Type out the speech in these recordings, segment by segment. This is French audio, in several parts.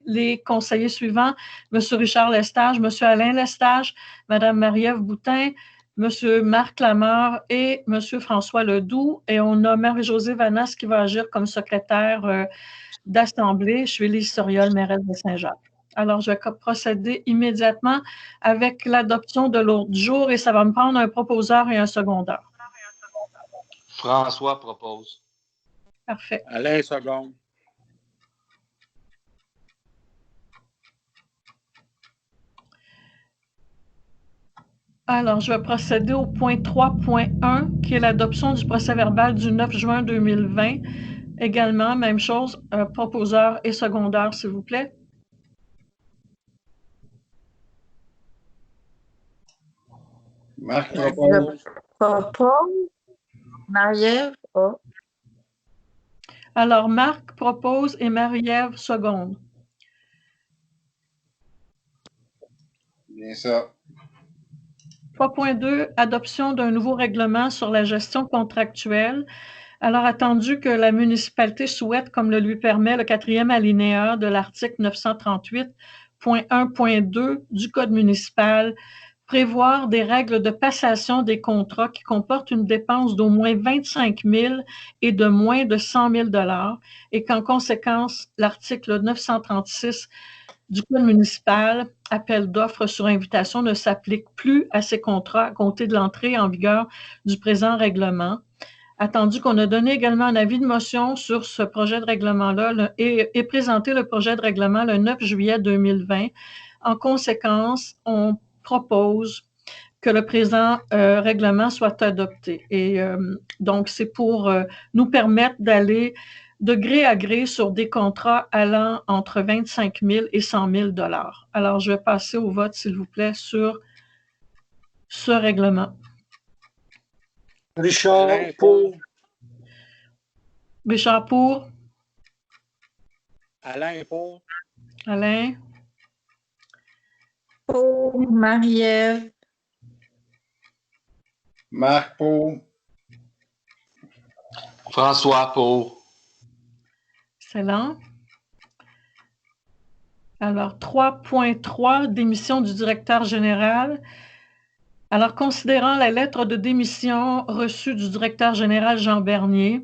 les conseillers suivants, M. Richard Lestage, M. Alain Lestage, Mme Marie-Ève Boutin, M. Marc Lamarre et M. François Ledoux. Et on a Marie-Josée Vanasse qui va agir comme secrétaire d'Assemblée. Je suis Lise Soriol, mairesse de Saint-Jacques. Alors, je vais procéder immédiatement avec l'adoption de l'ordre du jour et ça va me prendre un proposeur et un secondeur. François propose. Parfait. Alain seconde. Alors, je vais procéder au point 3.1, qui est l'adoption du procès-verbal du 9 juin 2020. Également, même chose, proposeur et secondeur, s'il vous plaît. Marc propose. Propose. Marie-Ève. Oh. Alors, Marc propose et Marie-Ève seconde. Bien ça. 3.2, adoption d'un nouveau règlement sur la gestion contractuelle. Alors, attendu que la municipalité souhaite, comme le lui permet le 4e alinéa de l'article 938.1.2 du Code municipal, prévoir des règles de passation des contrats qui comportent une dépense d'au moins 25 000 et de moins de 100 000 $ et qu'en conséquence, l'article 936 du Code municipal, appel d'offres sur invitation, ne s'applique plus à ces contrats à compter de l'entrée en vigueur du présent règlement. Attendu qu'on a donné également un avis de motion sur ce projet de règlement-là et présenté le projet de règlement le 9 juillet 2020. En conséquence, on propose que le présent règlement soit adopté. Et donc, c'est pour nous permettre d'aller de gré à gré sur des contrats allant entre 25 000 et 100 000 $. Alors, je vais passer au vote, s'il vous plaît, sur ce règlement. Richard pour. Richard pour. Alain pour. Alain. Pour Marie-Ève. Marc pour. François pour. Excellent. Alors, 3.3, démission du directeur général. Alors, considérant la lettre de démission reçue du directeur général Jean Bernier,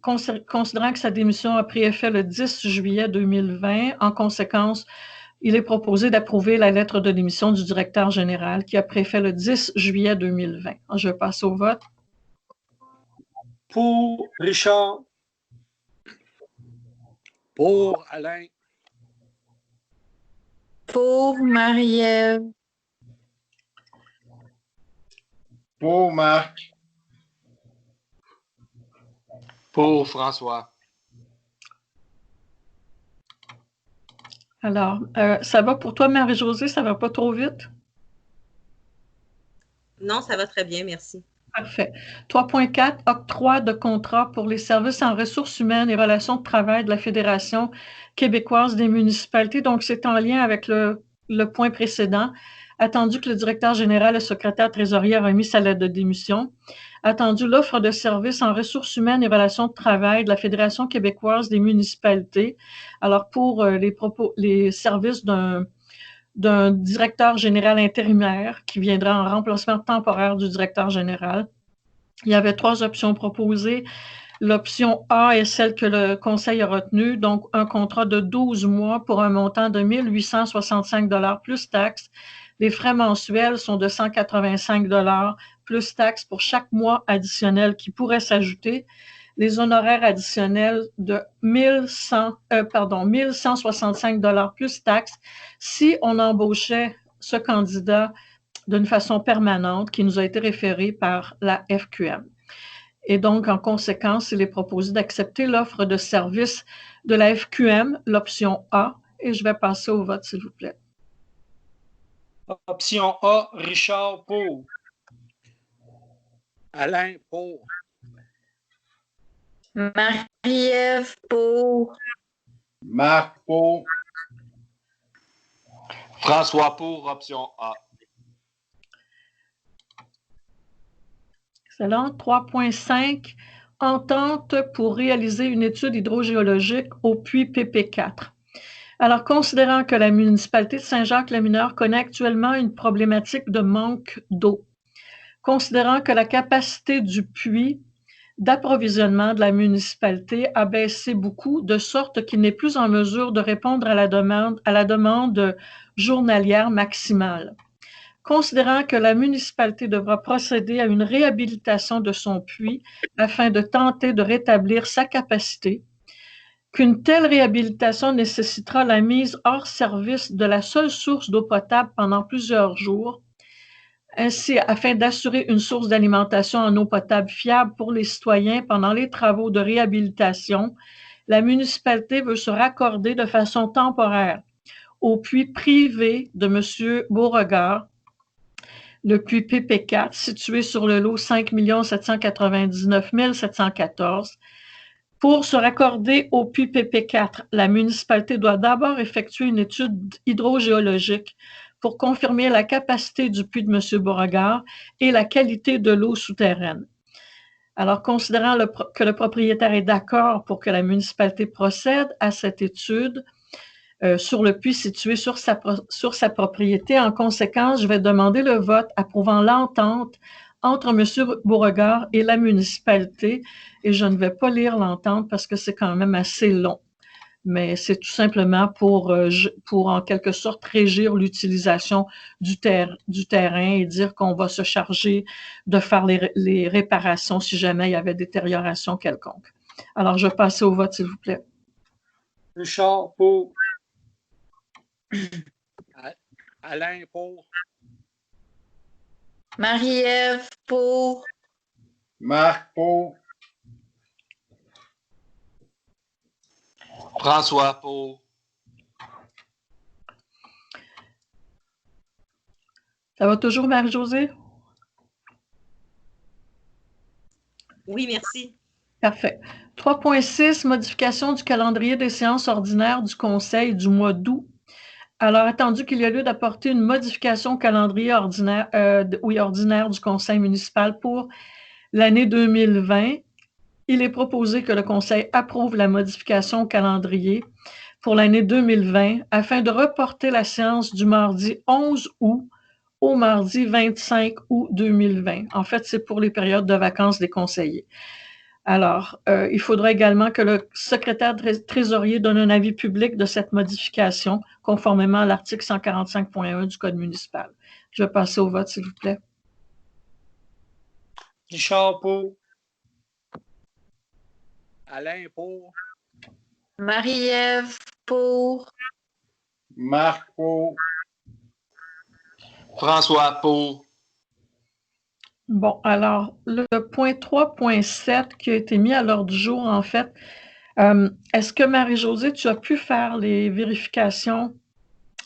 considérant que sa démission a pris effet le 10 juillet 2020, en conséquence, il est proposé d'approuver la lettre de démission du directeur général qui a pris effet le 10 juillet 2020. Je vais passer au vote. Pour Richard. Pour Alain. Pour Marie-Ève. Pour Marc. Pour François. Alors, ça va pour toi, Marie-Josée? Ça va pas trop vite? Non, ça va très bien, merci. Parfait. 3.4, octroi de contrat pour les services en ressources humaines et relations de travail de la Fédération québécoise des municipalités. Donc, c'est en lien avec le point précédent. Attendu que le directeur général et le secrétaire trésorier a remis sa lettre de démission. Attendu l'offre de services en ressources humaines et relations de travail de la Fédération québécoise des municipalités. Alors, pour les services d'un directeur général intérimaire qui viendra en remplacement temporaire du directeur général. Il y avait 3 options proposées. L'option A est celle que le Conseil a retenue, donc un contrat de 12 mois pour un montant de 1 865 $ plus taxes. Les frais mensuels sont de 185 $ plus taxes pour chaque mois additionnel qui pourrait s'ajouter. Les honoraires additionnels de 1 165 $ plus taxes si on embauchait ce candidat d'une façon permanente qui nous a été référé par la FQM. Et donc, en conséquence, il est proposé d'accepter l'offre de service de la FQM, l'option A, et je vais passer au vote, s'il vous plaît. Option A, Richard pour. Alain pour. Marie-Ève pour. Marc pour. François pour, option A. Excellent. 3.5, entente pour réaliser une étude hydrogéologique au puits PP4. Alors, considérant que la municipalité de Saint-Jacques-le-Mineur connaît actuellement une problématique de manque d'eau, considérant que la capacité du puits d'approvisionnement de la municipalité a baissé beaucoup, de sorte qu'il n'est plus en mesure de répondre à la demande journalière maximale. Considérant que la municipalité devra procéder à une réhabilitation de son puits afin de tenter de rétablir sa capacité, qu'une telle réhabilitation nécessitera la mise hors service de la seule source d'eau potable pendant plusieurs jours, ainsi, afin d'assurer une source d'alimentation en eau potable fiable pour les citoyens pendant les travaux de réhabilitation, la municipalité veut se raccorder de façon temporaire au puits privé de M. Beauregard, le puits PP4, situé sur le lot 5 799 714. Pour se raccorder au puits PP4, la municipalité doit d'abord effectuer une étude hydrogéologique pour confirmer la capacité du puits de M. Beauregard et la qualité de l'eau souterraine. Alors, considérant que le propriétaire est d'accord pour que la municipalité procède à cette étude sur le puits situé sur sa propriété, en conséquence, je vais demander le vote approuvant l'entente entre M. Beauregard et la municipalité, et je ne vais pas lire l'entente parce que c'est quand même assez long. Mais c'est tout simplement pour en quelque sorte régir l'utilisation du terrain et dire qu'on va se charger de faire les réparations si jamais il y avait détérioration quelconque. Alors, je vais passer au vote, s'il vous plaît. Richard, pour. Alain, pour. Marie-Ève, pour. Marc, pour. François, pour. Ça va toujours, Marie-Josée? Oui, merci. Parfait. 3.6, modification du calendrier des séances ordinaires du Conseil du mois d'août. Alors, attendu qu'il y a lieu d'apporter une modification au calendrier ordinaire du Conseil municipal pour l'année 2020, il est proposé que le Conseil approuve la modification au calendrier pour l'année 2020 afin de reporter la séance du mardi 11 août au mardi 25 août 2020. En fait, c'est pour les périodes de vacances des conseillers. Alors, il faudra également que le secrétaire trésorier donne un avis public de cette modification, conformément à l'article 145.1 du Code municipal. Je vais passer au vote, s'il vous plaît. Richard, pour. Alain, pour. Marie-Ève, pour. Marc, pour. François, pour. Bon, alors, le point 3.7 qui a été mis à l'ordre du jour, en fait, est-ce que Marie-Josée, tu as pu faire les vérifications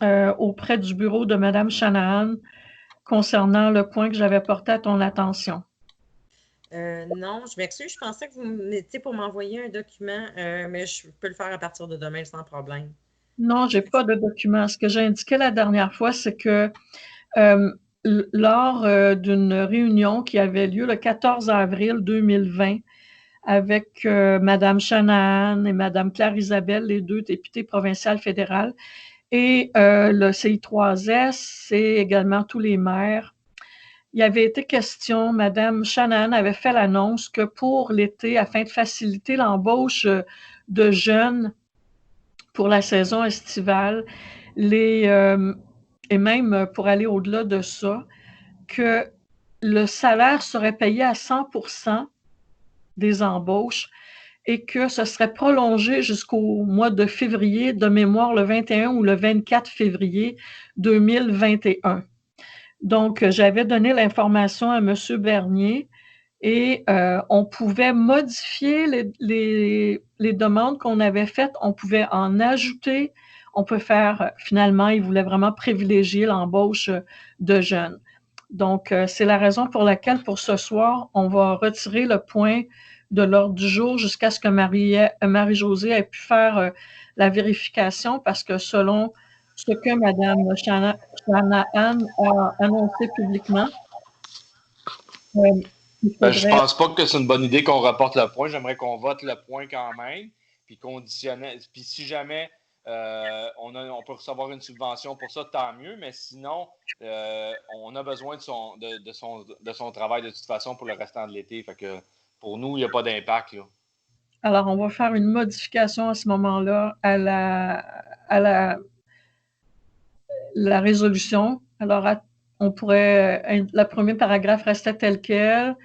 auprès du bureau de Mme Shanahan concernant le point que j'avais porté à ton attention? Non, je m'excuse. Je pensais que vous m'étiez pour m'envoyer un document, mais je peux le faire à partir de demain sans problème. Non, je n'ai pas de document. Ce que j'ai indiqué la dernière fois, c'est que lors d'une réunion qui avait lieu le 14 avril 2020 avec Mme Shanahan et Mme Claire-Isabelle, les deux députées provinciales fédérales, et le CI3S et également tous les maires. Il y avait été question, Mme Shanahan avait fait l'annonce que pour l'été, afin de faciliter l'embauche de jeunes pour la saison estivale, et même pour aller au-delà de ça, que le salaire serait payé à 100% des embauches et que ce serait prolongé jusqu'au mois de février, de mémoire le 21 ou le 24 février 2021. Donc, j'avais donné l'information à M. Bernier et on pouvait modifier les demandes qu'on avait faites, on pouvait en ajouter, on peut faire, finalement, il voulait vraiment privilégier l'embauche de jeunes. Donc, c'est la raison pour laquelle, pour ce soir, on va retirer le point de l'ordre du jour jusqu'à ce que Marie-Josée ait pu faire la vérification, parce que selon ce que Mme Shanahan a annoncé publiquement, Je pense pas que c'est une bonne idée qu'on reporte le point. J'aimerais qu'on vote le point quand même, puis conditionnel. Puis si jamais on peut recevoir une subvention pour ça, tant mieux, mais sinon, on a besoin de son travail de toute façon pour le restant de l'été. Fait que pour nous, il n'y a pas d'impact, là. Alors, on va faire une modification à ce moment-là à la résolution. Alors, on pourrait, le premier paragraphe restait tel quel.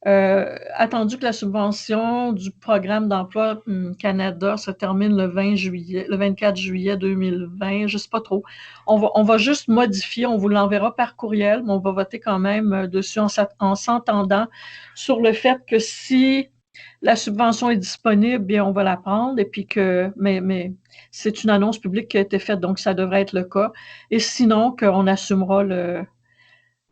Attendu que la subvention du programme d'emploi Canada se termine le 24 juillet 2020, je ne sais pas trop. On va juste modifier, on vous l'enverra par courriel, mais on va voter quand même dessus en s'entendant sur le fait que si la subvention est disponible, bien, on va la prendre, et puis mais c'est une annonce publique qui a été faite, donc ça devrait être le cas. Et sinon, qu'on assumera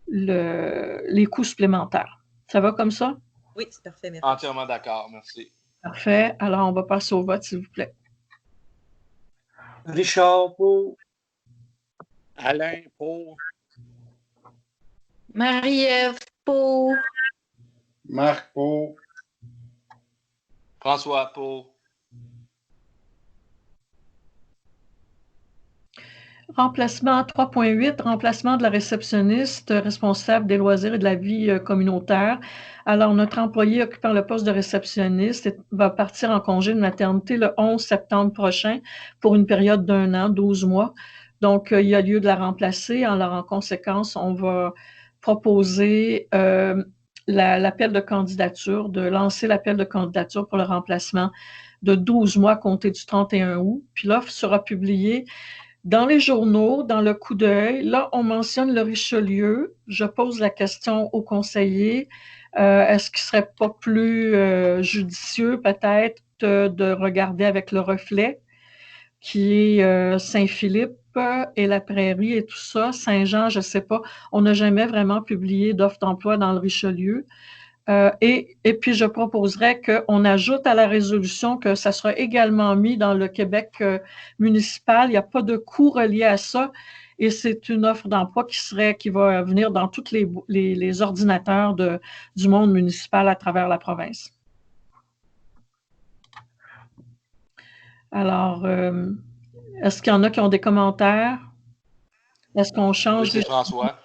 les coûts supplémentaires. Ça va comme ça? Oui, c'est parfait, merci. Entièrement d'accord, merci. Parfait. Alors, on va passer au vote, s'il vous plaît. Richard, pour. Alain, pour. Marie-Ève, pour. Marc, pour. François, pour. Remplacement 3.8, remplacement de la réceptionniste responsable des loisirs et de la vie communautaire. Alors, notre employé occupant le poste de réceptionniste va partir en congé de maternité le 11 septembre prochain pour une période d'1 an, 12 mois. Donc, il y a lieu de la remplacer. Alors, en conséquence, on va proposer l'appel de candidature, de lancer l'appel de candidature pour le remplacement de 12 mois compté du 31 août. Puis l'offre sera publiée dans les journaux, dans le coup d'œil. Là, on mentionne le Richelieu. Je pose la question aux conseillers. Est-ce qu'il ne serait pas plus judicieux, peut-être, de regarder avec le Reflet, qui est Saint-Philippe et la Prairie et tout ça. Saint-Jean, je ne sais pas. On n'a jamais vraiment publié d'offre d'emploi dans le Richelieu. Et puis, je proposerais qu'on ajoute à la résolution que ça sera également mis dans le Québec municipal. Il n'y a pas de coût relié à ça. Et c'est une offre d'emploi qui va venir dans tous les ordinateurs du monde municipal à travers la province. Alors, est-ce qu'il y en a qui ont des commentaires? Est-ce qu'on change? Oui, c'est François.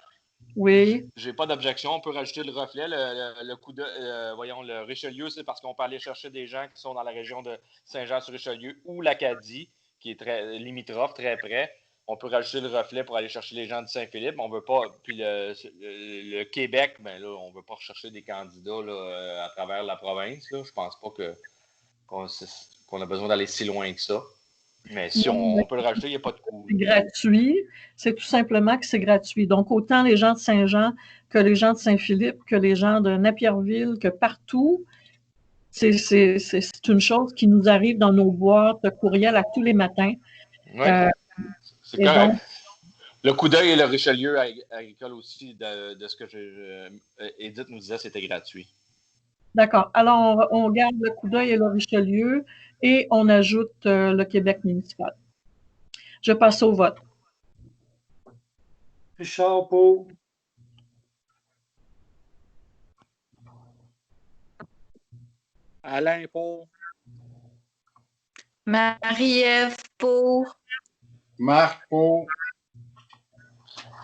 Oui. J'ai pas d'objection. On peut rajouter le Reflet. Le Richelieu, c'est parce qu'on peut aller chercher des gens qui sont dans la région de Saint-Jean-sur-Richelieu ou l'Acadie, qui est très limitrophe, très près. On peut rajouter le Reflet pour aller chercher les gens de Saint-Philippe. On veut pas. Puis le Québec, ben là, on veut pas rechercher des candidats là, à travers la province. Là. Je pense pas qu'on a besoin d'aller si loin que ça. Mais si on peut le rajouter, il n'y a pas de coût. C'est gratuit. C'est tout simplement que c'est gratuit. Donc, autant les gens de Saint-Jean que les gens de Saint-Philippe, que les gens de Napierville, que partout, c'est une chose qui nous arrive dans nos boîtes courriel à tous les matins. Oui, c'est correct. Donc, le coup d'œil et le Richelieu agricole aussi, de ce que Edith nous disait, c'était gratuit. D'accord. Alors, on garde le coup d'œil et le Richelieu et on ajoute le Québec municipal. Je passe au vote. Richard, pour. Alain, pour. Marie-Ève, pour. Marc, pour.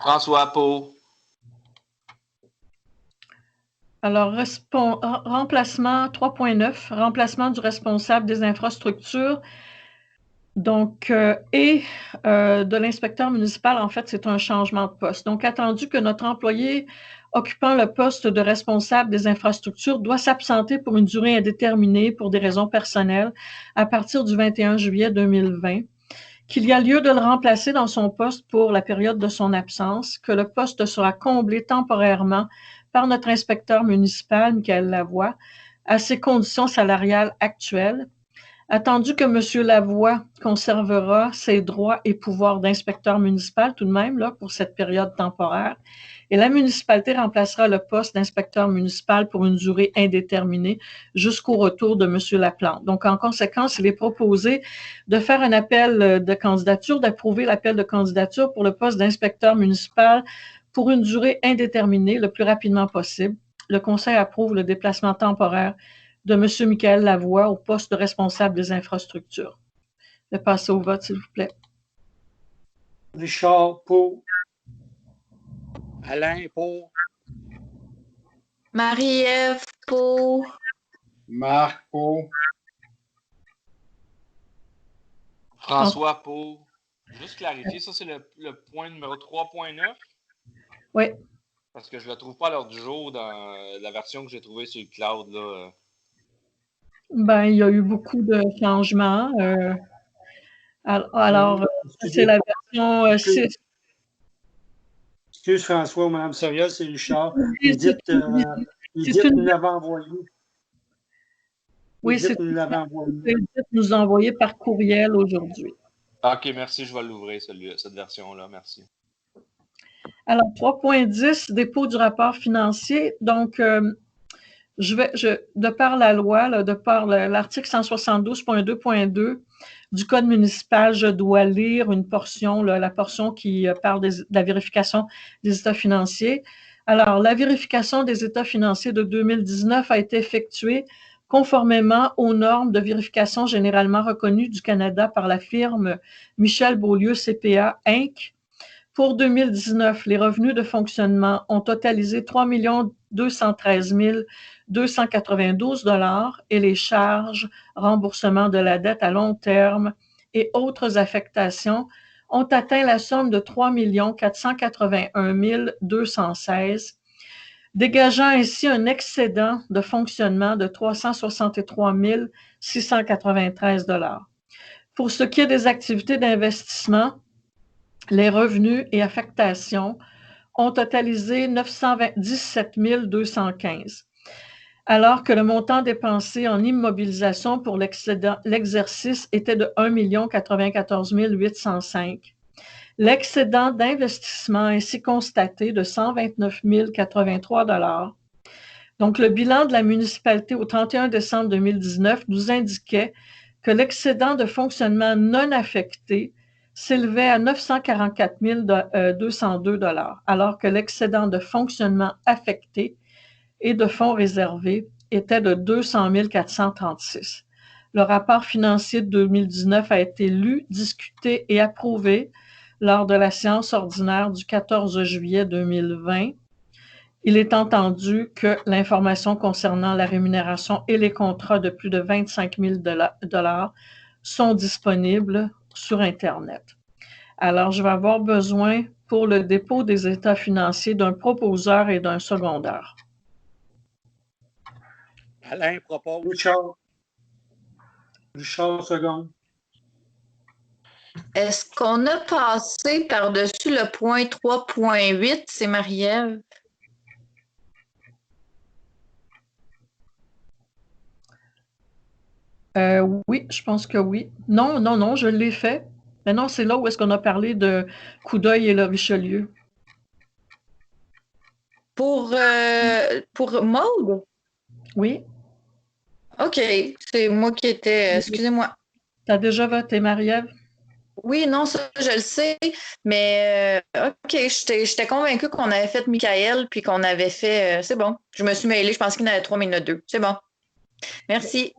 François, pour. Alors, remplacement 3.9, remplacement du responsable des infrastructures. Donc, de l'inspecteur municipal, en fait, c'est un changement de poste. Donc, attendu que notre employé occupant le poste de responsable des infrastructures doit s'absenter pour une durée indéterminée pour des raisons personnelles à partir du 21 juillet 2020, qu'il y a lieu de le remplacer dans son poste pour la période de son absence, que le poste sera comblé temporairement par notre inspecteur municipal, Michael Lavoie, à ses conditions salariales actuelles. Attendu que M. Lavoie conservera ses droits et pouvoirs d'inspecteur municipal tout de même là, pour cette période temporaire, et la municipalité remplacera le poste d'inspecteur municipal pour une durée indéterminée jusqu'au retour de M. Laplante. Donc, en conséquence, il est proposé de faire un appel de candidature, d'approuver l'appel de candidature pour le poste d'inspecteur municipal pour une durée indéterminée le plus rapidement possible. Le Conseil approuve le déplacement temporaire de M. Michael Lavoie au poste de responsable des infrastructures. de passer au vote, s'il vous plaît. Richard, pour. Alain, pour. Marie-Ève, pour. Marc, pour. François, pour. Juste clarifier, ça, c'est le point numéro 3.9? Oui. Parce que je ne le trouve pas à l'heure du jour dans la version que j'ai trouvée sur le cloud, là. Ben, il y a eu beaucoup de changements. Alors, c'est la version 6. Excuse François ou Mme Soriol, c'est Richard. Oui, Edith c'est une- nous l'avait envoyé. Oui, Edith nous l'avait envoyé. Edith nous a envoyé par courriel aujourd'hui. OK, merci, je vais l'ouvrir, cette version-là. Merci. Alors, 3.10, dépôt du rapport financier. Donc, de par la loi, là, de par l'article 172.2.2 du Code municipal, je dois lire une portion, là, la portion qui parle de la vérification des états financiers. Alors, la vérification des états financiers de 2019 a été effectuée conformément aux normes de vérification généralement reconnues du Canada par la firme Michel Beaulieu CPA Inc. Pour 2019, les revenus de fonctionnement ont totalisé 3 213 292 et les charges, remboursement de la dette à long terme et autres affectations ont atteint la somme de 3 481 216, dégageant ainsi un excédent de fonctionnement de 363 693 $. Pour ce qui est des activités d'investissement, les revenus et affectations ont totalisé 917 215, alors que le montant dépensé en immobilisation pour l'exercice était de 1 094 805. L'excédent d'investissement ainsi constaté de 129 083 $. Donc, le bilan de la municipalité au 31 décembre 2019 nous indiquait que l'excédent de fonctionnement non affecté s'élevait à 944 202 $, alors que l'excédent de fonctionnement affecté et de fonds réservés était de 200 436. Le rapport financier de 2019 a été lu, discuté et approuvé lors de la séance ordinaire du 14 juillet 2020. Il est entendu que l'information concernant la rémunération et les contrats de plus de 25 000 $ sont disponibles sur Internet. Alors, je vais avoir besoin pour le dépôt des états financiers d'un proposeur et d'un secondeur. Alain propose. Richard seconde. Est-ce qu'on a passé par-dessus le point 3.8? C'est Marie-Ève. Oui, je pense que oui. Non, je l'ai fait. Mais non, c'est là où est-ce qu'on a parlé de Coup d'œil et le Richelieu. Pour Maude? Oui. OK, c'est moi qui étais. Excusez-moi. Tu as déjà voté, Marie-Ève? Oui, non, ça, je le sais, mais OK, j'étais convaincue qu'on avait fait Michael puis qu'on avait fait. C'est bon. Je me suis mêlée, je pense qu'il y en avait 3, mais il y en a 2. C'est bon. Merci.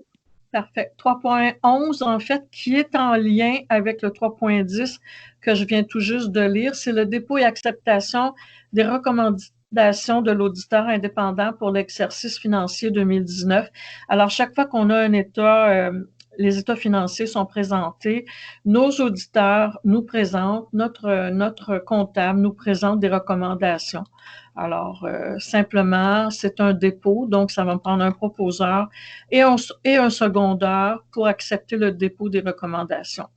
Parfait. 3.11, en fait, qui est en lien avec le 3.10 que je viens tout juste de lire, c'est le dépôt et acceptation des recommandations de l'auditeur indépendant pour l'exercice financier 2019. Alors, chaque fois qu'on a un état, les états financiers sont présentés, nos auditeurs nous présentent, notre comptable nous présente des recommandations. Alors, simplement, c'est un dépôt, donc ça va me prendre un proposeur et un secondeur pour accepter le dépôt des recommandations.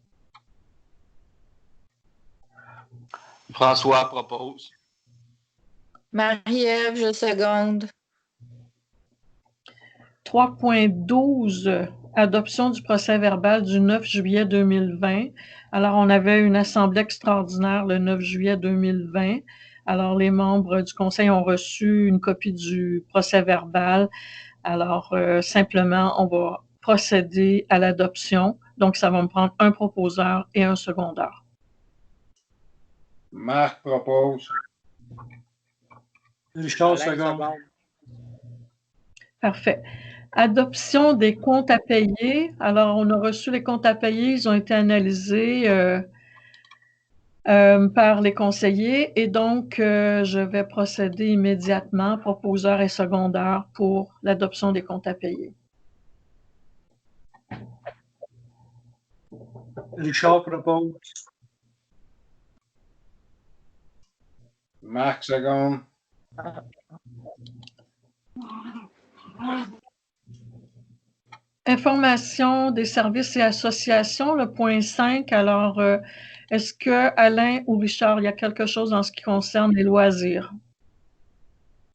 François propose. Marie-Ève, je seconde. 3.12, adoption du procès-verbal du 9 juillet 2020. Alors, on avait une assemblée extraordinaire le 9 juillet 2020. Alors, les membres du conseil ont reçu une copie du procès-verbal. Alors, simplement, on va procéder à l'adoption. Donc, ça va me prendre un proposeur et un secondeur. Marc propose. Richard Alain seconde. seconde. Parfait. Adoption des comptes à payer. Alors, on a reçu les comptes à payer, ils ont été analysés par les conseillers et donc je vais procéder immédiatement, proposeur et secondeur, pour l'adoption des comptes à payer. Richard propose. Marc seconde. Information des services et associations, le point 5. Alors, est-ce que Alain ou Richard, il y a quelque chose en ce qui concerne les loisirs?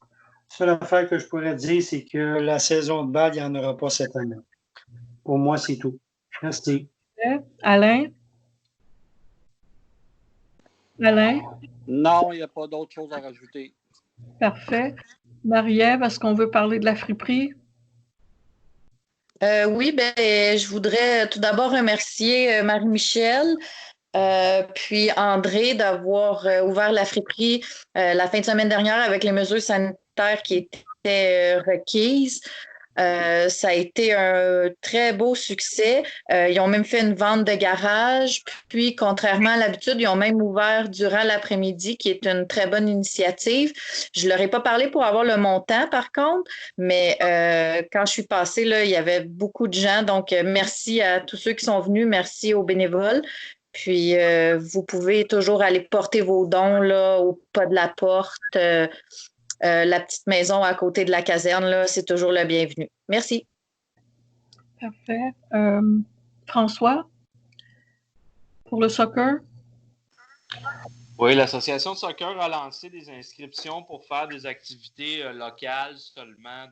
La seule affaire que je pourrais dire, c'est que la saison de balle, il n'y en aura pas cette année. Pour moi, c'est tout. Merci. Alain? Alain? Non, il n'y a pas d'autre chose à rajouter. Parfait. Marie-Ève, est-ce qu'on veut parler de la friperie? Oui, ben, je voudrais tout d'abord remercier Marie-Michel, puis André d'avoir ouvert la friperie la fin de semaine dernière avec les mesures sanitaires qui étaient requises. Ça a été un très beau succès. Ils ont même fait une vente de garage. Puis, contrairement à l'habitude, ils ont même ouvert durant l'après-midi, qui est une très bonne initiative. Je ne leur ai pas parlé pour avoir le montant, par contre, mais quand je suis passée, là, il y avait beaucoup de gens. Donc, merci à tous ceux qui sont venus. Merci aux bénévoles. Puis, vous pouvez toujours aller porter vos dons là, au pas de la porte. La petite maison à côté de la caserne, là, c'est toujours le bienvenu. Merci. Parfait. François, pour le soccer? Oui, l'association de soccer a lancé des inscriptions pour faire des activités locales seulement,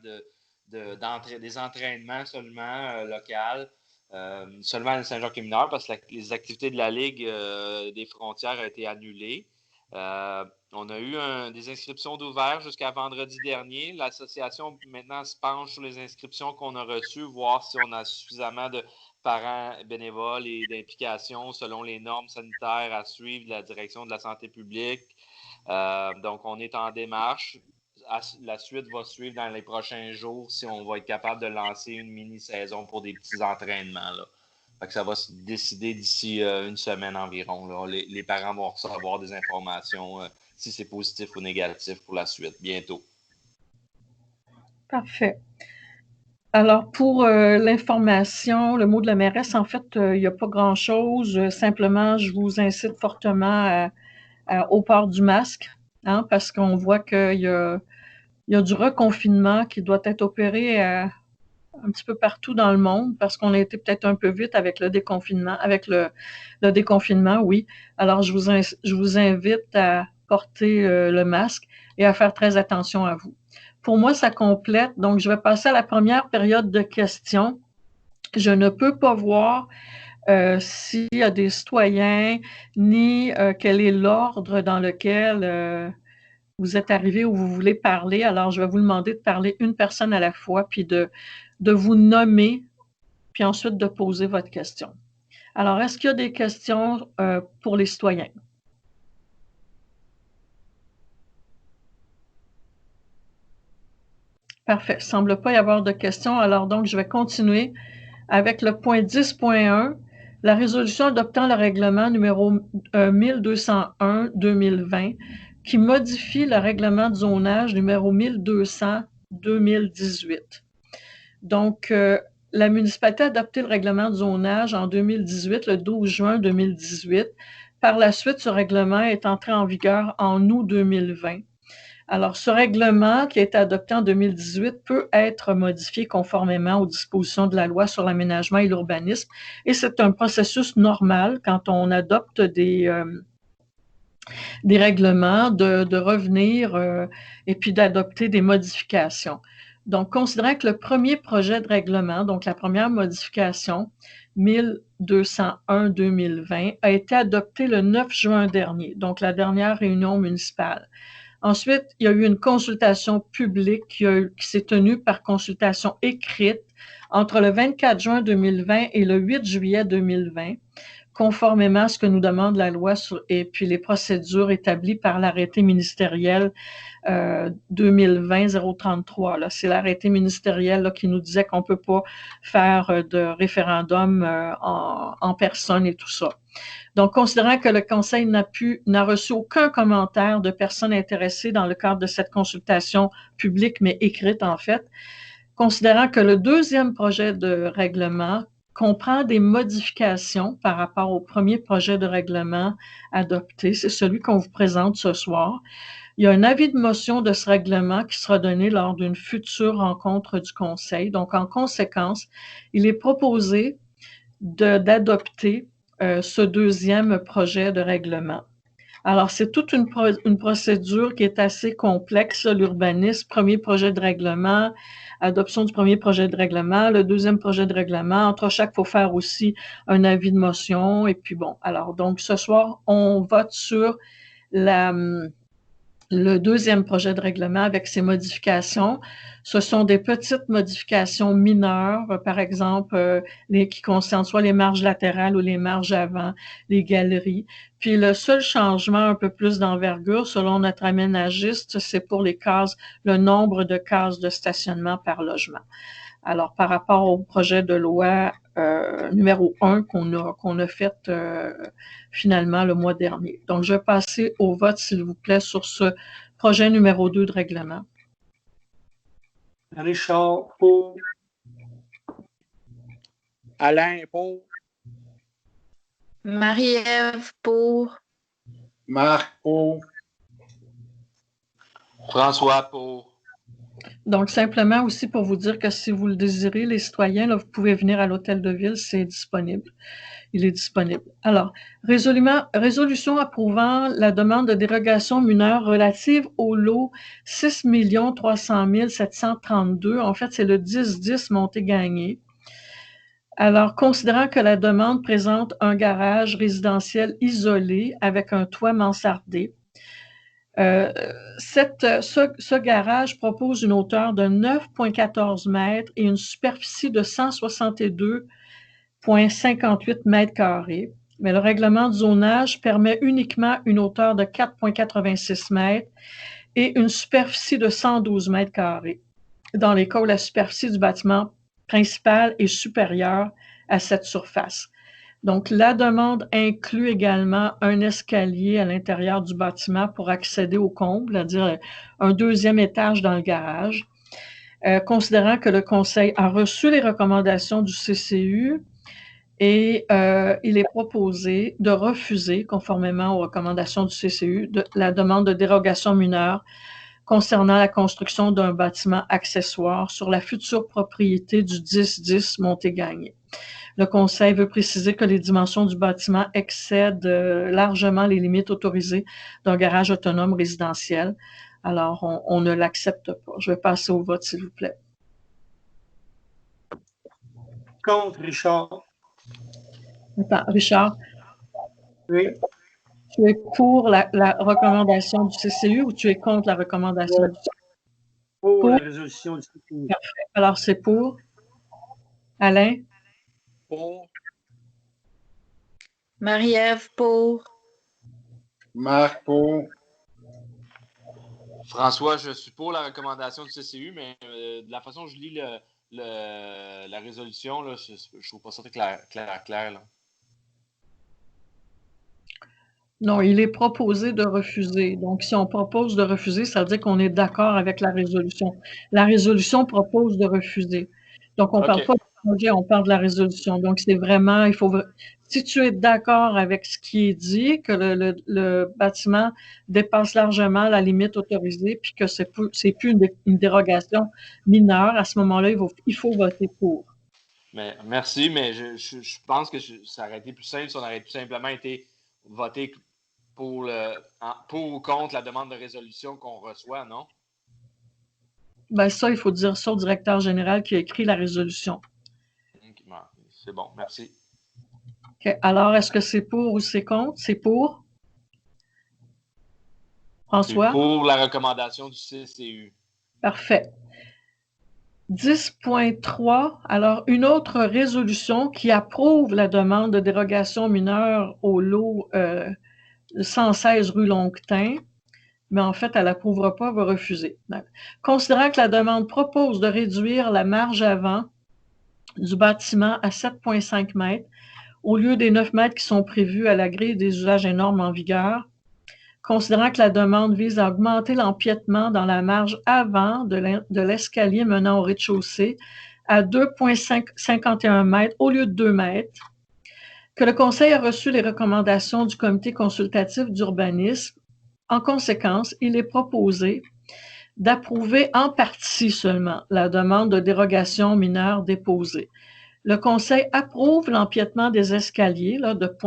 des entraînements seulement locaux, seulement à Saint-Jacques-et-Mineur, parce que les activités de la Ligue des frontières ont été annulées. On a eu des inscriptions d'ouvert jusqu'à vendredi dernier. L'association maintenant se penche sur les inscriptions qu'on a reçues, voir si on a suffisamment de parents bénévoles et d'implications selon les normes sanitaires à suivre de la direction de la santé publique. Donc, on est en démarche. La suite va suivre dans les prochains jours si on va être capable de lancer une mini-saison pour des petits entraînements, là. Fait que ça va se décider d'ici une semaine environ, là. Les parents vont recevoir des informations si c'est positif ou négatif pour la suite, bientôt. Parfait. Alors, pour l'information, le mot de la mairesse, en fait, il n'y a pas grand-chose. Simplement, je vous incite fortement au port du masque, hein, parce qu'on voit qu'il y a du reconfinement qui doit être opéré un petit peu partout dans le monde, parce qu'on a été peut-être un peu vite avec le déconfinement, oui. Alors, je vous invite à porter le masque et à faire très attention à vous. Pour moi, ça complète. Donc, je vais passer à la première période de questions. Je ne peux pas voir s'il y a des citoyens, ni quel est l'ordre dans lequel vous êtes arrivé ou vous voulez parler. Alors, je vais vous demander de parler une personne à la fois, puis de vous nommer, puis ensuite de poser votre question. Alors, est-ce qu'il y a des questions pour les citoyens? Parfait. Il ne semble pas y avoir de questions. Alors, donc, je vais continuer avec le point 10.1, la résolution adoptant le règlement numéro 1201-2020 qui modifie le règlement de zonage numéro 1200-2018. Donc, la municipalité a adopté le règlement de zonage en 2018, le 12 juin 2018. Par la suite, ce règlement est entré en vigueur en août 2020. Alors, ce règlement qui a été adopté en 2018 peut être modifié conformément aux dispositions de la loi sur l'aménagement et l'urbanisme. Et c'est un processus normal quand on adopte des règlements de revenir et puis d'adopter des modifications. Donc, considérant que le premier projet de règlement, donc la première modification, 1201-2020, a été adopté le 9 juin dernier, donc la dernière réunion municipale. Ensuite, il y a eu une consultation publique qui s'est tenue par consultation écrite entre le 24 juin 2020 et le 8 juillet 2020. conformément à ce que nous demande la loi et puis les procédures établies par l'arrêté ministériel 2020-033. Là, c'est l'arrêté ministériel là, qui nous disait qu'on ne peut pas faire de référendum en personne et tout ça. Donc, considérant que le Conseil n'a reçu aucun commentaire de personnes intéressées dans le cadre de cette consultation publique, mais écrite en fait, considérant que le deuxième projet de règlement comprend des modifications par rapport au premier projet de règlement adopté, c'est celui qu'on vous présente ce soir. Il y a un avis de motion de ce règlement qui sera donné lors d'une future rencontre du Conseil. Donc, en conséquence, il est proposé d'adopter ce deuxième projet de règlement. Alors, c'est toute une procédure qui est assez complexe, l'urbanisme, premier projet de règlement, adoption du premier projet de règlement, le deuxième projet de règlement. Entre chaque, il faut faire aussi un avis de motion. Et puis bon, alors donc ce soir, on vote sur le deuxième projet de règlement avec ses modifications. Ce sont des petites modifications mineures, par exemple, qui concernent soit les marges latérales ou les marges avant, les galeries. Puis le seul changement un peu plus d'envergure, selon notre aménagiste, c'est pour les cases, le nombre de cases de stationnement par logement. Alors, par rapport au projet de loi numéro 1 qu'on a fait finalement le mois dernier. Donc, je vais passer au vote, s'il vous plaît, sur ce projet numéro 2 de règlement. Richard, pour. Alain, pour. Marie-Ève, pour. Marc, pour. François, pour. Donc, simplement aussi pour vous dire que si vous le désirez, les citoyens, là, vous pouvez venir à l'Hôtel de Ville, c'est disponible. Il est disponible. Alors, résolution approuvant la demande de dérogation mineure relative au lot 6 300 732. En fait, c'est le 10-10 Montégagné. Alors, considérant que la demande présente un garage résidentiel isolé avec un toit mansardé, ce garage propose une hauteur de 9,14 mètres et une superficie de 162,58 mètres carrés. Mais le règlement de zonage permet uniquement une hauteur de 4,86 mètres et une superficie de 112 mètres carrés, dans les cas où la superficie du bâtiment principal est supérieure à cette surface. Donc, la demande inclut également un escalier à l'intérieur du bâtiment pour accéder au comble, c'est-à-dire un deuxième étage dans le garage. Considérant que le Conseil a reçu les recommandations du CCU et il est proposé de refuser, conformément aux recommandations du CCU, la demande de dérogation mineure concernant la construction d'un bâtiment accessoire sur la future propriété du 10-10 Montégagné. Le Conseil veut préciser que les dimensions du bâtiment excèdent largement les limites autorisées d'un garage autonome résidentiel. Alors, on ne l'accepte pas. Je vais passer au vote, s'il vous plaît. Contre, Richard. Attends, Richard, Oui. tu es pour la recommandation du CCU ou tu es contre la recommandation du CCU? Pour la résolution du CCU. Parfait. Alors, c'est pour. Alain? Pour. Marie-Ève, pour. Marc, pour. François, je suis pour la recommandation du CCU, mais de la façon dont je lis la résolution, là, je ne trouve pas ça très clair. Là. Non, il est proposé de refuser. Donc, si on propose de refuser, ça veut dire qu'on est d'accord avec la résolution. La résolution propose de refuser. Donc, on ne parle pas du projet, on parle de la résolution. Donc, c'est vraiment, si tu es d'accord avec ce qui est dit, que le bâtiment dépasse largement la limite autorisée, puis que c'est plus une dérogation mineure, à ce moment-là, il faut voter pour. Mais, merci, mais je pense que ça aurait été plus simple si on aurait tout simplement été voté pour ou contre la demande de résolution qu'on reçoit, non? Ben ça, il faut dire ça au directeur général qui a écrit la résolution. C'est bon, merci. Okay. Alors, est-ce que c'est pour ou c'est contre? C'est pour? François? C'est pour la recommandation du CCU. Parfait. 10.3, alors une autre résolution qui approuve la demande de dérogation mineure au lot 116 rue Longtin, mais en fait, elle n'approuvera pas, elle va refuser. Considérant que la demande propose de réduire la marge avant du bâtiment à 7,5 mètres au lieu des 9 mètres qui sont prévus à la grille des usages et normes en vigueur, considérant que la demande vise à augmenter l'empiètement dans la marge avant de l'escalier menant au rez-de-chaussée à 2,51 mètres au lieu de 2 mètres, que le Conseil a reçu les recommandations du Comité consultatif d'urbanisme. En conséquence, il est proposé d'approuver en partie seulement la demande de dérogation mineure déposée. Le Conseil approuve l'empiètement des escaliers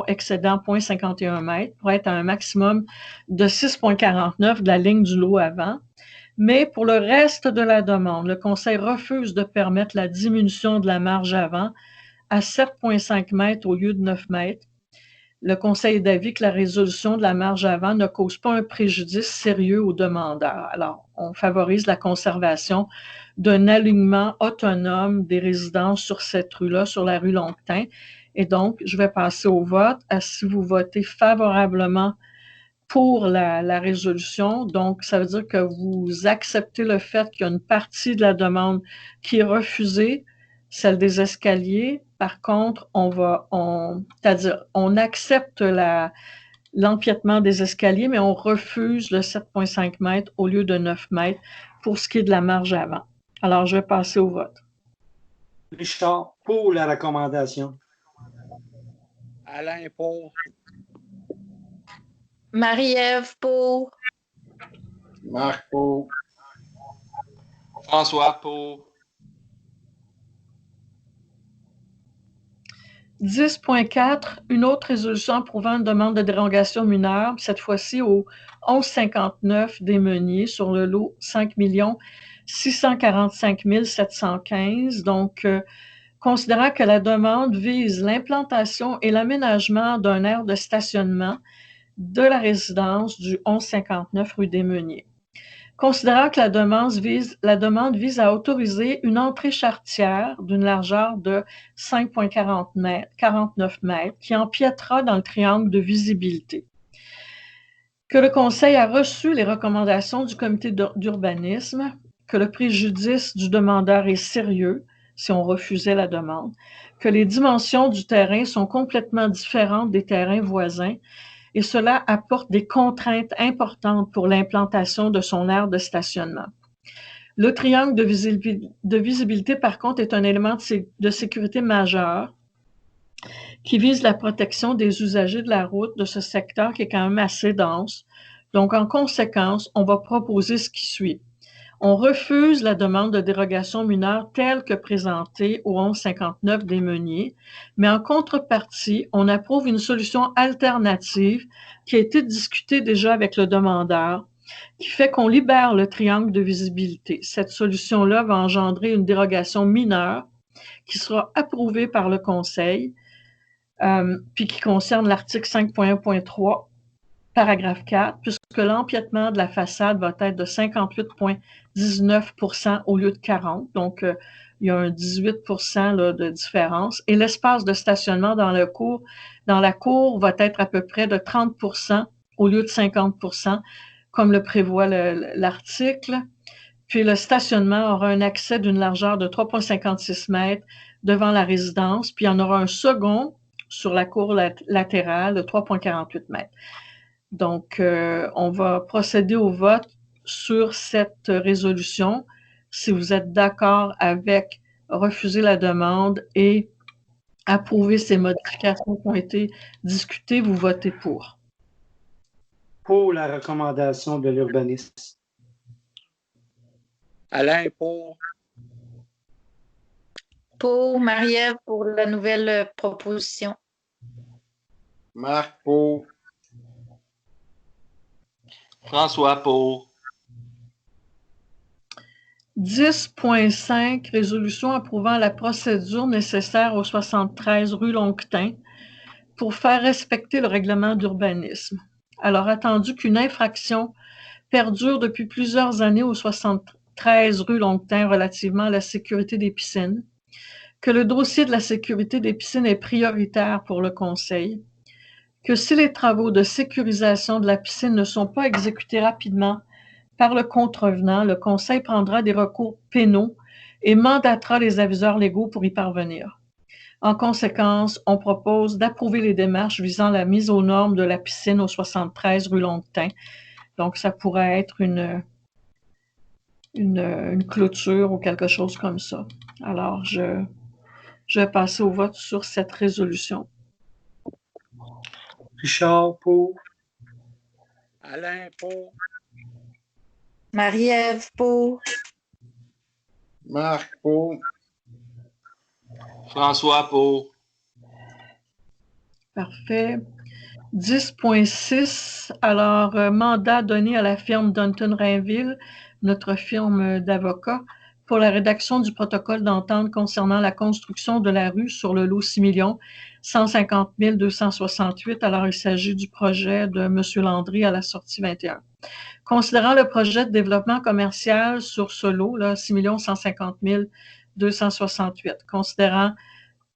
excédant 0,51 mètres pour être à un maximum de 6,49 de la ligne du lot avant. Mais pour le reste de la demande, le Conseil refuse de permettre la diminution de la marge avant à 7,5 mètres au lieu de 9 mètres. Le Conseil est d'avis que la résolution de la marge avant ne cause pas un préjudice sérieux aux demandeurs. Alors, on favorise la conservation d'un alignement autonome des résidences sur cette rue-là, sur la rue Longtin. Et donc, je vais passer au vote. Si vous votez favorablement pour la résolution, donc ça veut dire que vous acceptez le fait qu'il y a une partie de la demande qui est refusée, celle des escaliers. Par contre, c'est-à-dire, on accepte l'empiètement des escaliers, mais on refuse le 7,5 mètres au lieu de 9 mètres pour ce qui est de la marge avant. Alors, je vais passer au vote. Richard, pour la recommandation. Alain, pour. Marie-Ève, pour. Marc, pour. François, pour. 10.4, une autre résolution approuvant une demande de dérogation mineure, cette fois-ci au 1159 des Meuniers sur le lot 5 645 715. Donc, considérant que la demande vise l'implantation et l'aménagement d'un aire de stationnement de la résidence du 1159 rue des Meuniers. Considérant que la demande vise à autoriser une entrée charretière d'une largeur de 5,49 mètres qui empiétera dans le triangle de visibilité. Que le Conseil a reçu les recommandations du Comité d'urbanisme, que le préjudice du demandeur est sérieux si on refusait la demande, que les dimensions du terrain sont complètement différentes des terrains voisins, et cela apporte des contraintes importantes pour l'implantation de son aire de stationnement. Le triangle de visibilité, par contre, est un élément de sécurité majeur qui vise la protection des usagers de la route de ce secteur qui est quand même assez dense. Donc, en conséquence, on va proposer ce qui suit. On refuse la demande de dérogation mineure telle que présentée au 1159 des Meuniers, mais en contrepartie, on approuve une solution alternative qui a été discutée déjà avec le demandeur, qui fait qu'on libère le triangle de visibilité. Cette solution-là va engendrer une dérogation mineure qui sera approuvée par le Conseil, puis qui concerne l'article 5.1.3, paragraphe 4, puisque l'empiètement de la façade va être de 58,19 % au lieu de 40. Donc, il y a un 18 % de différence. Et l'espace de stationnement dans la cour va être à peu près de 30 % au lieu de 50 %, comme le prévoit l'article. Puis, le stationnement aura un accès d'une largeur de 3,56 mètres devant la résidence, puis il y en aura un second sur la cour latérale de 3,48 mètres. Donc, on va procéder au vote sur cette résolution. Si vous êtes d'accord avec refuser la demande et approuver ces modifications qui ont été discutées, vous votez pour. Pour la recommandation de l'urbanisme. Alain, pour. Pour Marie-Ève, pour la nouvelle proposition. Marc, pour. François, pour. 10.5, résolution approuvant la procédure nécessaire au 73 rue Longtin pour faire respecter le règlement d'urbanisme. Alors, attendu qu'une infraction perdure depuis plusieurs années au 13 rue Longtin relativement à la sécurité des piscines, que le dossier de la sécurité des piscines est prioritaire pour le Conseil, que si les travaux de sécurisation de la piscine ne sont pas exécutés rapidement par le contrevenant, le Conseil prendra des recours pénaux et mandatera les aviseurs légaux pour y parvenir. En conséquence, on propose d'approuver les démarches visant la mise aux normes de la piscine au 73 rue Longtin. Donc, ça pourrait être une clôture ou quelque chose comme ça. Alors, je vais passer au vote sur cette résolution. Richard, pour. Alain, pour. Marie-Ève, pour. Marc, pour. François, pour. Parfait. 10.6, alors, mandat donné à la firme Dunton-Rainville, notre firme d'avocats, pour la rédaction du protocole d'entente concernant la construction de la rue sur le lot 6 150 268. Alors, il s'agit du projet de M. Landry à la sortie 21. Considérant le projet de développement commercial sur ce lot, là, 6 150 268, considérant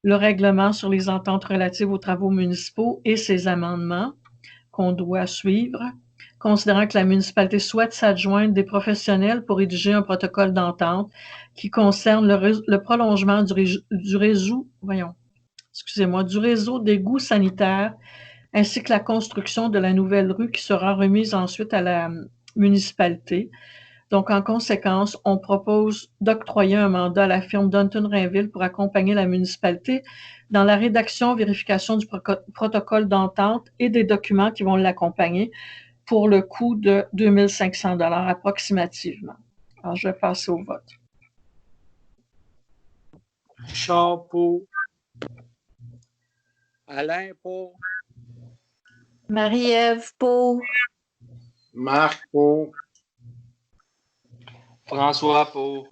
le règlement sur les ententes relatives aux travaux municipaux et ses amendements qu'on doit suivre, considérant que la municipalité souhaite s'adjoindre des professionnels pour rédiger un protocole d'entente qui concerne le prolongement du réseau d'égouts sanitaires ainsi que la construction de la nouvelle rue qui sera remise ensuite à la municipalité. Donc, en conséquence, on propose d'octroyer un mandat à la firme Dunton-Rainville pour accompagner la municipalité dans la rédaction, vérification du protocole d'entente et des documents qui vont l'accompagner pour le coût de 2 500 $ approximativement. Alors, je vais passer au vote. Richard, pour. Alain, pour. Marie-Ève, pour. Marc, pour. François, pour.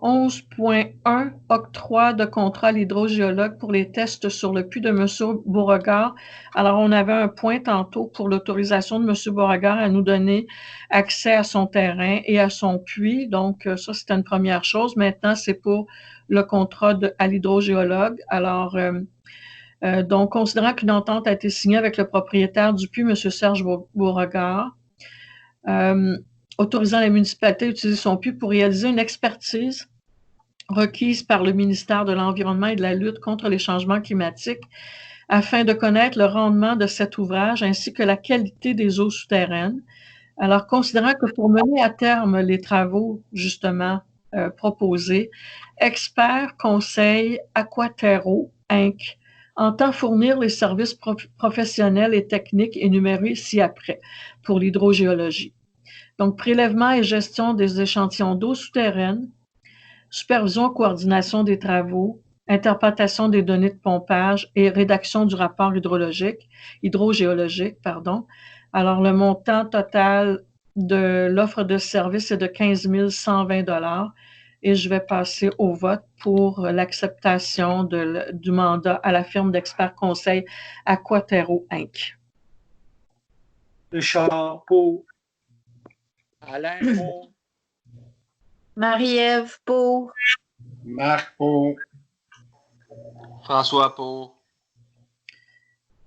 11.1, octroi de contrat à l'hydrogéologue pour les tests sur le puits de M. Beauregard. Alors, on avait un point tantôt pour l'autorisation de M. Beauregard à nous donner accès à son terrain et à son puits. Donc, ça, c'était une première chose. Maintenant, c'est pour le contrat à l'hydrogéologue. Alors, donc, considérant qu'une entente a été signée avec le propriétaire du puits, M. Serge Beauregard, autorisant la municipalité à utiliser son puits pour réaliser une expertise requise par le ministère de l'Environnement et de la lutte contre les changements climatiques afin de connaître le rendement de cet ouvrage ainsi que la qualité des eaux souterraines. Alors, considérant que pour mener à terme les travaux, justement, proposés, Expert Conseil Aquaterro, Inc., entend fournir les services professionnels et techniques énumérés ci-après pour l'hydrogéologie. Donc, prélèvement et gestion des échantillons d'eau souterraine, supervision, coordination des travaux, interprétation des données de pompage et rédaction du rapport hydrogéologique. Alors, le montant total de l'offre de service est de 15 120 $ et je vais passer au vote pour l'acceptation du mandat à la firme d'experts conseil Aquaterro, Inc. Richard, pour. Alain, pour. Marie-Ève, pour. Marc, pour. François, pour.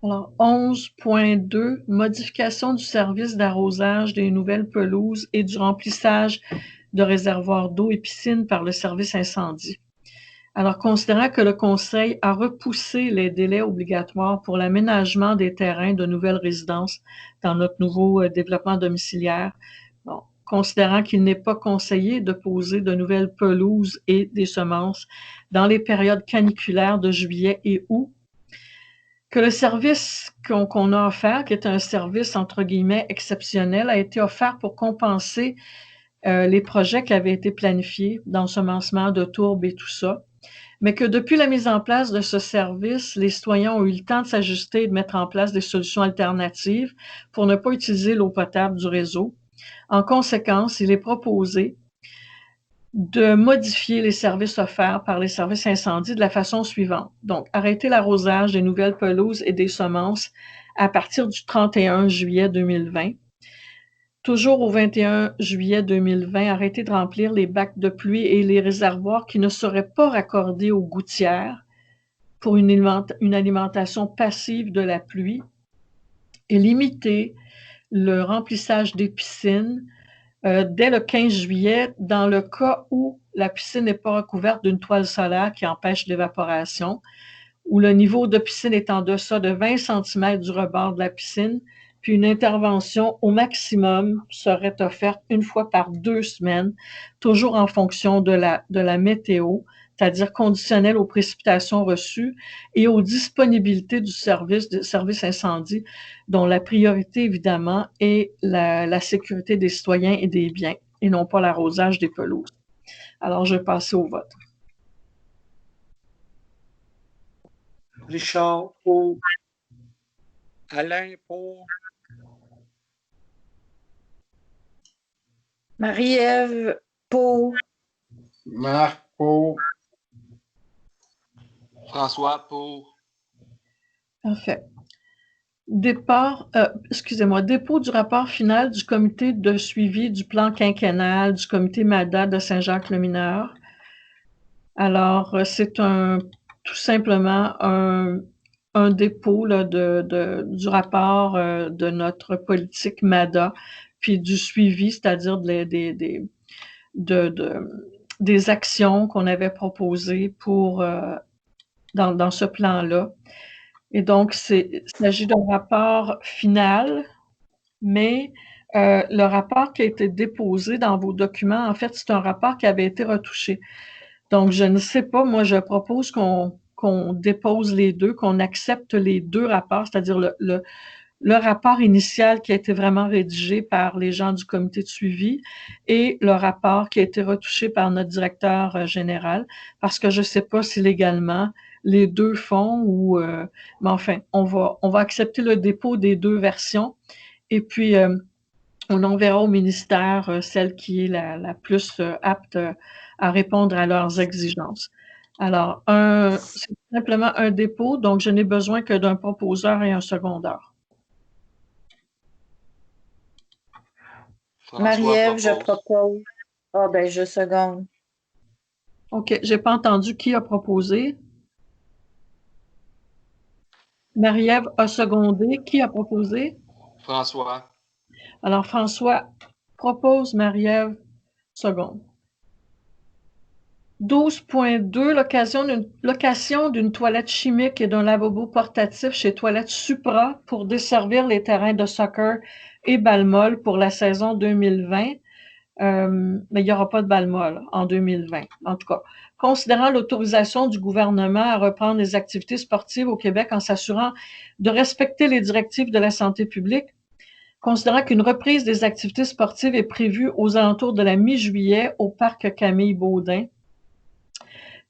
Alors, 11.2, modification du service d'arrosage des nouvelles pelouses et du remplissage de réservoirs d'eau et piscines par le service incendie. Alors, considérant que le Conseil a repoussé les délais obligatoires pour l'aménagement des terrains de nouvelles résidences dans notre nouveau développement domiciliaire, considérant qu'il n'est pas conseillé de poser de nouvelles pelouses et des semences dans les périodes caniculaires de juillet et août, que le service qu'on a offert, qui est un service entre guillemets exceptionnel, a été offert pour compenser les projets qui avaient été planifiés d'ensemencement de tourbes et tout ça, mais que depuis la mise en place de ce service, les citoyens ont eu le temps de s'ajuster et de mettre en place des solutions alternatives pour ne pas utiliser l'eau potable du réseau. En conséquence, il est proposé de modifier les services offerts par les services incendies de la façon suivante. Donc, arrêter l'arrosage des nouvelles pelouses et des semences à partir du 31 juillet 2020. toujours au 21 juillet 2020, arrêté de remplir les bacs de pluie et les réservoirs qui ne seraient pas raccordés aux gouttières pour une alimentation passive de la pluie et limiter le remplissage des piscines dès le 15 juillet dans le cas où la piscine n'est pas recouverte d'une toile solaire qui empêche l'évaporation, où le niveau de piscine est en deçà de 20 cm du rebord de la piscine, puis une intervention au maximum serait offerte une fois par 2 semaines, toujours en fonction de la météo, c'est-à-dire conditionnelle aux précipitations reçues et aux disponibilités du service incendie, dont la priorité, évidemment, est la sécurité des citoyens et des biens, et non pas l'arrosage des pelouses. Alors, je vais passer au vote. Richard, pour. Alain, pour. Marie-Ève, pour. Marc, pour. François, pour. Parfait. Dépôt du rapport final du comité de suivi du plan quinquennal du comité MADA de Saint-Jacques-le-Mineur. Alors, c'est tout simplement un dépôt là, du rapport de notre politique MADA, puis du suivi, c'est-à-dire des actions qu'on avait proposées pour dans ce plan-là. Et donc, il s'agit d'un rapport final, mais le rapport qui a été déposé dans vos documents, en fait, c'est un rapport qui avait été retouché. Donc, je ne sais pas, moi, je propose qu'on dépose les deux, qu'on accepte les deux rapports, c'est-à-dire le rapport initial qui a été vraiment rédigé par les gens du comité de suivi et le rapport qui a été retouché par notre directeur général, parce que je ne sais pas si légalement les deux font ou... mais enfin, on va accepter le dépôt des deux versions et puis on enverra au ministère celle qui est la plus apte à répondre à leurs exigences. Alors, c'est simplement un dépôt, donc je n'ai besoin que d'un proposeur et un secondeur. Marie-Ève, je propose. Ah, ben, je seconde. OK, j'ai pas entendu qui a proposé. Marie-Ève a secondé. Qui a proposé? François. Alors, François propose, Marie-Ève seconde. 12.2, location d'une toilette chimique et d'un lavabo portatif chez Toilettes Supra pour desservir les terrains de soccer et balle-molle pour la saison 2020. Mais il n'y aura pas de balle-molle en 2020, en tout cas. Considérant l'autorisation du gouvernement à reprendre les activités sportives au Québec en s'assurant de respecter les directives de la santé publique, considérant qu'une reprise des activités sportives est prévue aux alentours de la mi-juillet au parc Camille-Baudin,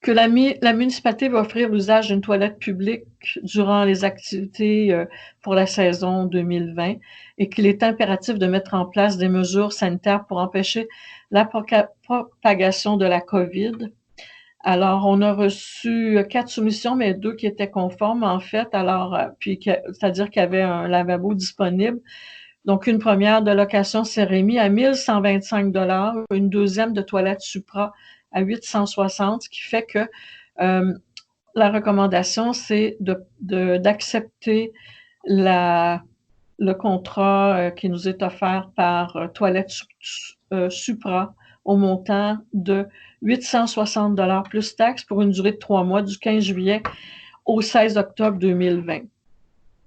que la municipalité va offrir l'usage d'une toilette publique durant les activités pour la saison 2020 et qu'il est impératif de mettre en place des mesures sanitaires pour empêcher la propagation de la COVID. Alors, on a reçu 4 soumissions, mais 2 qui étaient conformes, en fait. Alors, c'est-à-dire qu'il y avait un lavabo disponible. Donc, une première de location Saint-Rémy à 1125 $, une deuxième de toilette Supra à 860, ce qui fait que la recommandation, c'est d'accepter le contrat qui nous est offert par Toilette Supra au montant de 860 $ plus taxes pour une durée de 3 mois, du 15 juillet au 16 octobre 2020.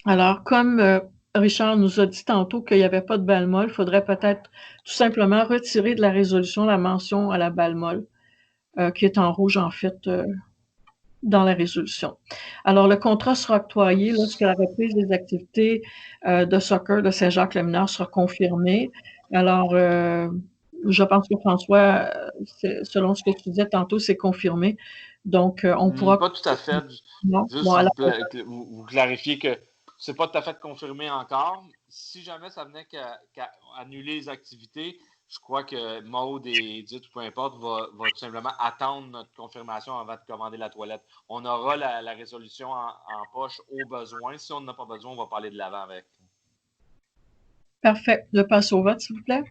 Alors, comme Richard nous a dit tantôt qu'il n'y avait pas de balle-molle, il faudrait peut-être tout simplement retirer de la résolution la mention à la balle-molle, qui est en rouge, en fait, dans la résolution. Alors, le contrat sera octroyé lorsque la reprise des activités de soccer de Saint-Jacques-le-Mineur sera confirmée. Alors, je pense que François, selon ce que tu disais tantôt, c'est confirmé. Donc, on pourra... Pas tout à fait. Non? Juste Bon, alors... vous clarifiez que c'est pas tout à fait confirmé encore. Si jamais ça venait qu'à annuler les activités, je crois que Maud et Edith, ou peu importe, va tout simplement attendre notre confirmation avant de commander la toilette. On aura la résolution en poche au besoin. Si on n'en a pas besoin, on va parler de l'avant avec. Parfait. Je passe au vote, s'il vous plaît.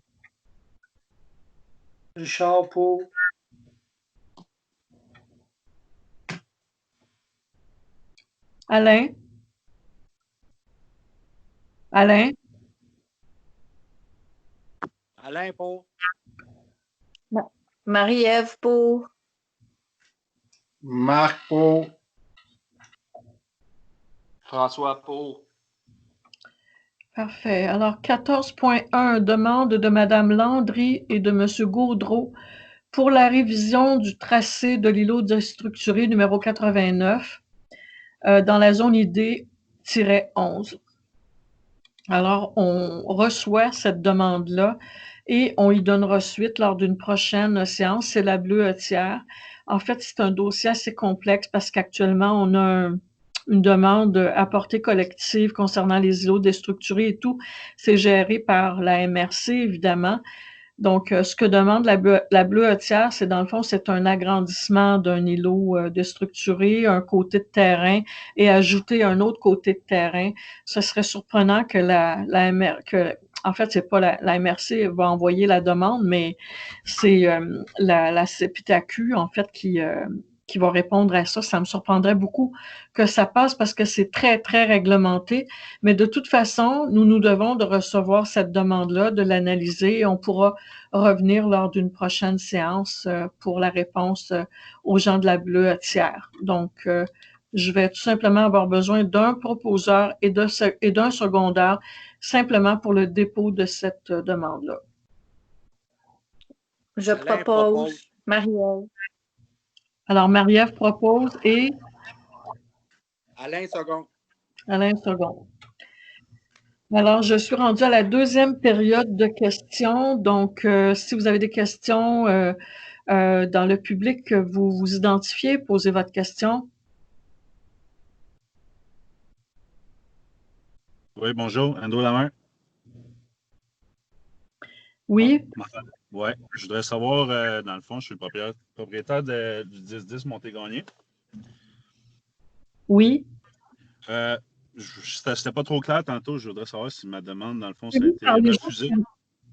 Richard pour. Alain? Alain? Alain pour. Marie-Ève pour. Marc pour. François pour. Parfait. Alors, 14.1, demande de Mme Landry et de M. Gaudreau pour la révision du tracé de l'îlot déstructuré numéro 89 dans la zone ID-11. Alors, on reçoit cette demande-là et on y donnera suite lors d'une prochaine séance. C'est la bleuetière. En fait, c'est un dossier assez complexe parce qu'actuellement, on a une demande à portée collective concernant les îlots déstructurés et tout. C'est géré par la MRC, évidemment. Donc, ce que demande la bleuetière, c'est dans le fond, c'est un agrandissement d'un îlot déstructuré, un côté de terrain et ajouter un autre côté de terrain. Ce serait surprenant que en fait, c'est pas la MRC va envoyer la demande, mais c'est la CPTAQ, en fait, qui va répondre à ça. Ça me surprendrait beaucoup que ça passe parce que c'est très, très réglementé. Mais de toute façon, nous devons de recevoir cette demande-là, de l'analyser et on pourra revenir lors d'une prochaine séance pour la réponse aux gens de la bleuetière. Donc, je vais tout simplement avoir besoin d'un proposeur et d'un secondaire simplement pour le dépôt de cette demande-là. Je Alain propose Marie-Ève. Alors, Marie-Ève propose et Alain second. Alain second. Alors, je suis rendue à la deuxième période de questions. Donc, si vous avez des questions dans le public, vous vous identifiez, posez votre question. Oui, bonjour. Ando Lamain. Oui, Oui, je voudrais savoir, dans le fond, je suis le propriétaire du 10-10 Montégranier. oui. C'était pas trop clair tantôt. Je voudrais savoir si ma demande, dans le fond, ça a été refusé.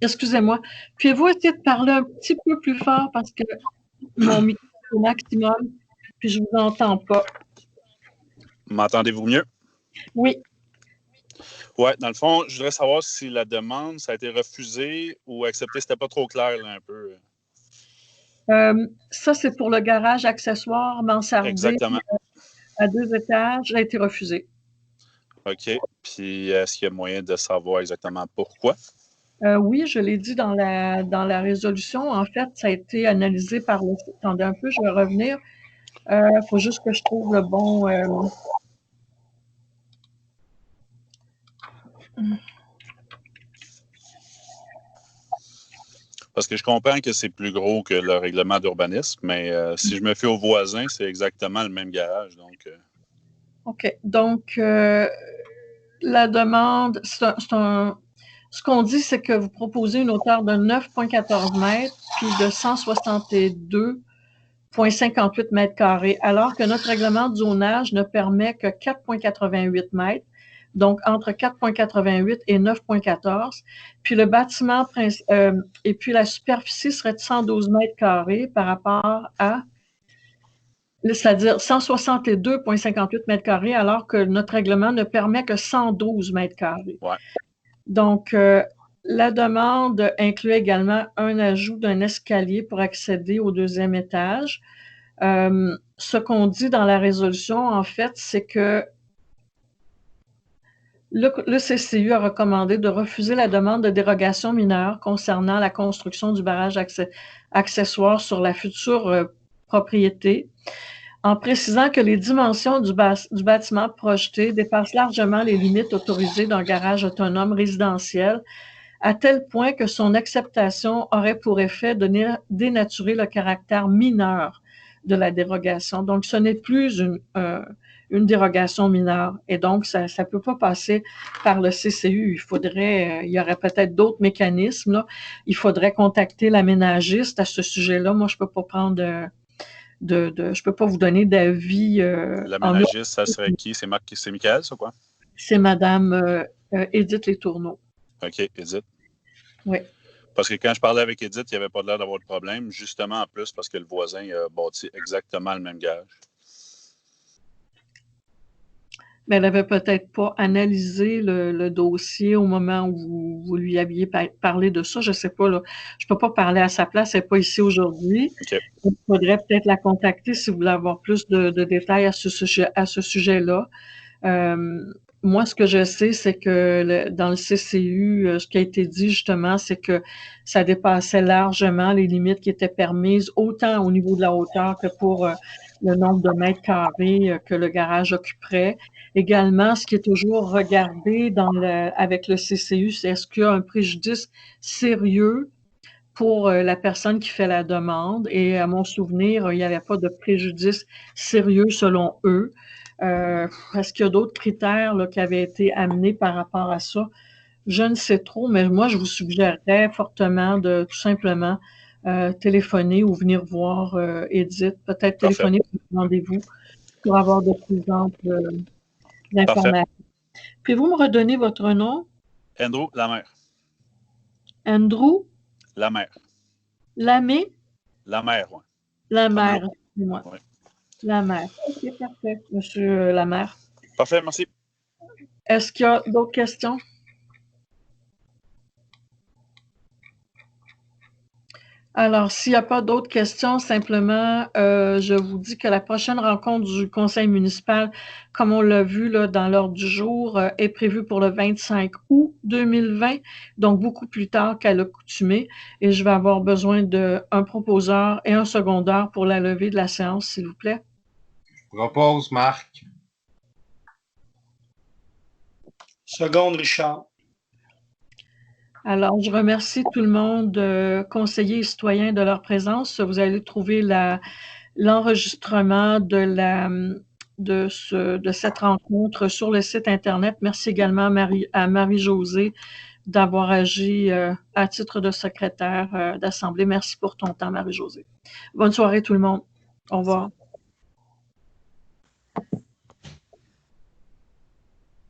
Excusez-moi. Pouvez-vous essayer de parler un petit peu plus fort parce que mon micro est au maximum, puis je ne vous entends pas. M'entendez-vous mieux? Oui. Oui, dans le fond, je voudrais savoir si la demande, ça a été refusé ou accepté. C'était pas trop clair, là, un peu. Ça, c'est pour le garage accessoire mansardé. Exactement. À 2 étages, ça a été refusé. OK. Puis, est-ce qu'il y a moyen de savoir exactement pourquoi? Oui, je l'ai dit dans la résolution. En fait, ça a été analysé par le... Attendez un peu, je vais revenir. Il faut juste que je trouve le bon... Parce que je comprends que c'est plus gros que le règlement d'urbanisme, mais si je me fie aux voisins, c'est exactement le même garage. Donc, OK. Donc, la demande, ce qu'on dit, c'est que vous proposez une hauteur de 9,14 mètres puis de 162,58 mètres carrés, alors que notre règlement de zonage ne permet que 4,88 mètres, donc entre 4,88 et 9,14. Puis le bâtiment et puis la superficie serait de 112 mètres carrés par rapport à, c'est-à-dire 162,58 mètres carrés, alors que notre règlement ne permet que 112 mètres carrés. Ouais. Donc, la demande inclut également un ajout d'un escalier pour accéder au deuxième étage. Ce qu'on dit dans la résolution, en fait, c'est que le CCU a recommandé de refuser la demande de dérogation mineure concernant la construction du barrage accessoire sur la future propriété, en précisant que les dimensions du bâtiment projeté dépassent largement les limites autorisées d'un garage autonome résidentiel, à tel point que son acceptation aurait pour effet de dénaturer le caractère mineur de la dérogation. Donc, ce n'est plus une dérogation mineure. Et donc, ça ne peut pas passer par le CCU. Il y aurait peut-être d'autres mécanismes, là. Il faudrait contacter l'aménagiste à ce sujet-là. Moi, je ne peux pas prendre je peux pas vous donner d'avis. L'aménagiste, ça serait qui? C'est Michael, ça, quoi? C'est Madame Édith Les Tourneaux. OK, Edith. Oui. Parce que quand je parlais avec Edith, il n'y avait pas l'air d'avoir de problème, justement en plus parce que le voisin a bâti exactement le même garage. Mais elle n'avait peut-être pas analysé le dossier au moment où vous lui aviez parlé de ça. Je ne sais pas, là. Je ne peux pas parler à sa place, elle n'est pas ici aujourd'hui. OK. Il faudrait peut-être la contacter si vous voulez avoir plus de détails à ce sujet-là. Moi, ce que je sais, c'est que dans le CCU, ce qui a été dit justement, c'est que ça dépassait largement les limites qui étaient permises, autant au niveau de la hauteur que pour le nombre de mètres carrés que le garage occuperait. Également, ce qui est toujours regardé avec le CCU, c'est est-ce qu'il y a un préjudice sérieux pour la personne qui fait la demande. Et à mon souvenir, il n'y avait pas de préjudice sérieux selon eux. Est-ce qu'il y a d'autres critères là, qui avaient été amenés par rapport à ça? Je ne sais trop, mais moi, je vous suggérerais fortement de tout simplement téléphoner ou venir voir Edith. Peut-être téléphoner pour un rendez-vous pour avoir de plus amples informations. Pouvez-vous me redonner votre nom? Andrew Lamère. Andrew? Lamère. Lamé? Lamère, oui. Lamère, excusez-moi. Oui. Lamère. OK, parfait, monsieur Lamère. Parfait, merci. Est-ce qu'il y a d'autres questions? Alors, s'il n'y a pas d'autres questions, simplement, je vous dis que la prochaine rencontre du conseil municipal, comme on l'a vu là, dans l'ordre du jour, est prévue pour le 25 août 2020, donc beaucoup plus tard qu'à l'accoutumée. Et je vais avoir besoin d'un proposeur et un secondaire pour la levée de la séance, s'il vous plaît. Propose, Marc. Seconde, Richard. Alors, je remercie tout le monde, conseillers et citoyens, de leur présence. Vous allez trouver l'enregistrement de cette rencontre sur le site Internet. Merci également à Marie-Josée d'avoir agi à titre de secrétaire d'Assemblée. Merci pour ton temps, Marie-Josée. Bonne soirée tout le monde. Au revoir.